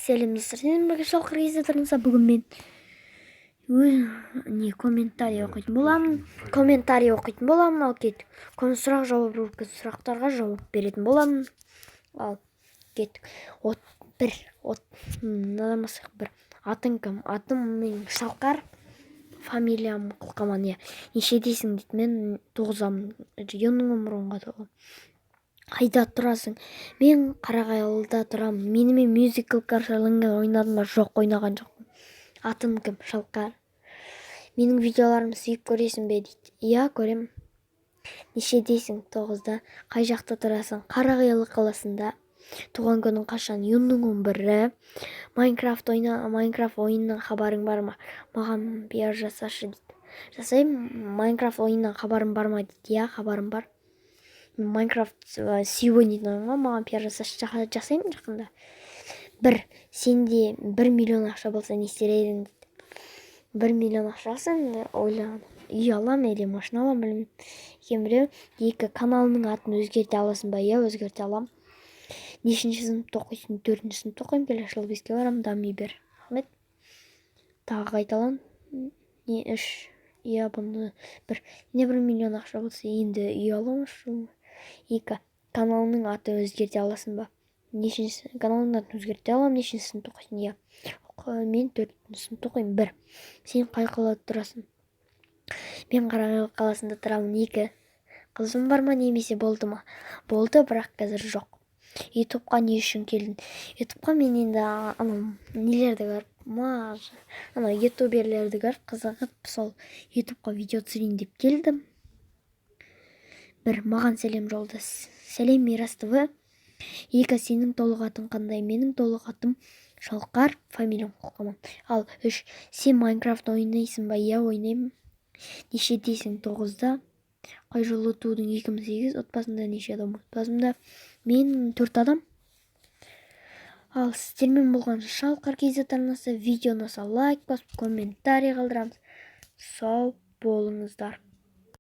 сәлеметсіздер. Сіздермен бірге шалқар кездеріңізде бүгін мен комментарий оқитын боламын. Ал кеттік. Сұрақ жауап рубрикасы, сұрақтарға жауап беретін боламын. Ал кеттік. Бір атың кім? Атым мен Шалқар, фамилиям Құлқаман. Нешедесің дейді. Мен 9-амын. Нөмірі толы. Қайда тұрасың? Мен Қарағайлыда тұрамын. Менімен мюзикл каршалыңға ойнадың ба? Жоқ, ойнаған жоқпын. Атым кім? Шалқар. Менің видеоларымды сүйіп көресің бе дейді. Иә, көрем. Нешедесің? 9-да. Қай жақта тұрасың? Қарағайлы қаласында. Туған күнің қашан? Июньнің 11-і. Майнкрафт ойынынан хабарың бар ма? Маған пиар жасашы дейді. Жасаймын. Майнкрафт ойынынан хабарың бар ма дейді. Иә, хабарым бар. Майнкрафт сегодня ойынға маған пиар жасаймын жақында. Сенде 1 миллион ақша болса не істер едің дейді. 1 миллион ақшасын ойлаған. Үй алам, или машина алам, білмеймін. Біреу 2 каналының атын өзгерте аласың ба? Иә, өзгерте алам. Нешінші сыныпта оқисың? 4-ші сыныпта оқимын, келесі жылы 5-ке барамын, дами бер. Рахмет. Тағы қайталан. 3. Иә, бұны 1 миллион ақша болса енді үй аламын. 2. Каналының атын өзгерте аласың ба? Каналының атын өзгерте алам, нешінші сыныпта оқисың? Иә. Мен 4-ші сыныпта оқимын. 1. Сен қай қалада тұрасың? Мен Қарағайлы қаласында тұрамын. 2. Қызым бар ма, немесе болды ма? Болды, бірақ қазір жоқ. Ютубқа не үшін келдің? Ютубқа мен енді нелерді көріп, ютуберлерді көріп қызығып, сол ютубқа видео түсірейін деп келдім. 1. Маған сәлем жолдас. Сәлем, Мирас ТВ. 2. Сенің толық атың қандай? Менің толық атым Шалқар, фамилиям Құлқаман. Ал 3. Сен Майнкрафт ойнайсың ба? Иә, ойнаймын. Нешедесің? 9-да. Қай жылы тудың? 2008. Отбасында неше адам? Отбасымда мен 4 адам. Ал сіздермен болған Шалқар кездеріңізде видеоны лайк басып, комментарий қалдырамыз. Сау болыңыздар.